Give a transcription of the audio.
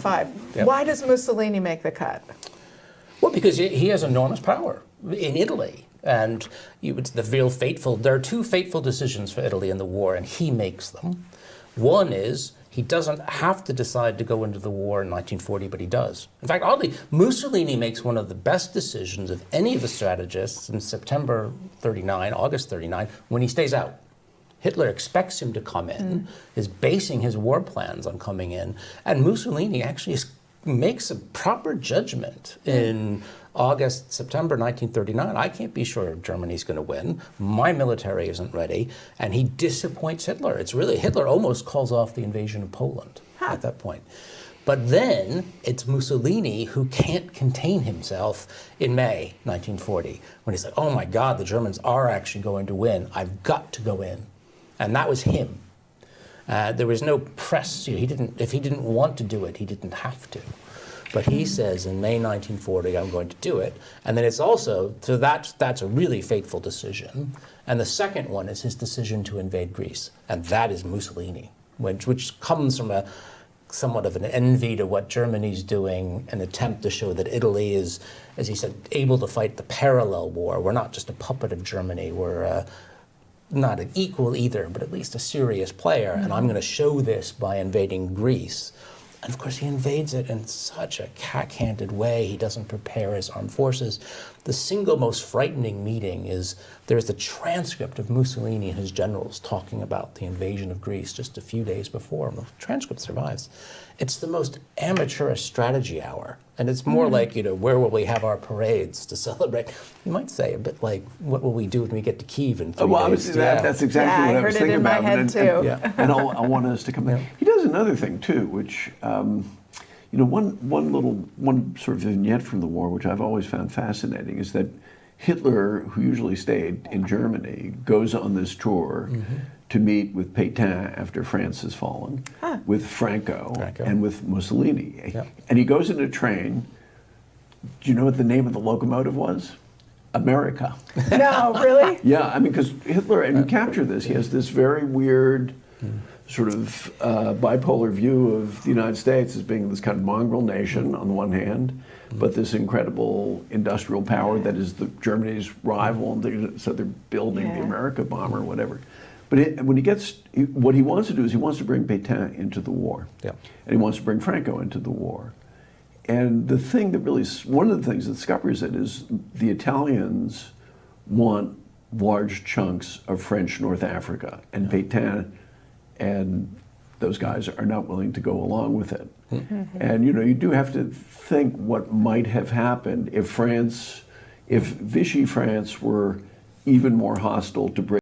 5. Yep. Why does Mussolini make the cut? Well, because he has enormous power in Italy. And there are two fateful decisions for Italy in the war, and he makes them. One is he doesn't have to decide to go into the war in 1940, but he does. In fact, oddly, Mussolini makes one of the best decisions of any of the strategists in September 39, August 39, when he stays out. Hitler expects him to come in, is basing his war plans on coming in, and Mussolini actually makes a proper judgment in August, September 1939. I can't be sure Germany's going to win. My military isn't ready. And he disappoints Hitler. It's really, Hitler almost calls off the invasion of Poland at that point. But then it's Mussolini who can't contain himself in May 1940, when he's like, oh my God, the Germans are actually going to win. I've got to go in. And that was him. There was no press. If he didn't want to do it, he didn't have to. But he says in May 1940, I'm going to do it. And then it's also, so that's a really fateful decision. And the second one is his decision to invade Greece. And that is Mussolini, which comes from somewhat of an envy to what Germany's doing, an attempt to show that Italy is, as he said, able to fight the parallel war. We're not just a puppet of Germany. We're not an equal either, but at least a serious player. And I'm going to show this by invading Greece. And of course, he invades it in such a cack-handed way. He doesn't prepare his armed forces. The single most frightening meeting is there's the transcript of Mussolini and his generals talking about the invasion of Greece just a few days before. The transcript survives. It's the most amateurish strategy hour. And it's more like, where will we have our parades to celebrate? You might say a bit like, what will we do when we get to Kyiv in 3 days? That's exactly what I was thinking about. I heard it in my head, too. And I want us to come back. He does another thing, too, which, one sort of vignette from the war, which I've always found fascinating, is that Hitler, who usually stayed in Germany, goes on this tour to meet with Pétain after France has fallen, with Franco, and with Mussolini. Yep. And he goes in a train. Do you know what the name of the locomotive was? America. No, really? Yeah, I mean, because Hitler, and you capture this, he has this very weird sort of bipolar view of the United States as being this kind of mongrel nation on the one hand, but this incredible industrial power that is Germany's rival, and so they're building the America bomber or whatever. But when what he wants to do is he wants to bring Pétain into the war. Yeah. And he wants to bring Franco into the war. And the thing that really, one of the things that scuppers it is the Italians want large chunks of French North Africa, and Pétain and those guys are not willing to go along with it. And you do have to think what might have happened if Vichy France were even more hostile to Britain.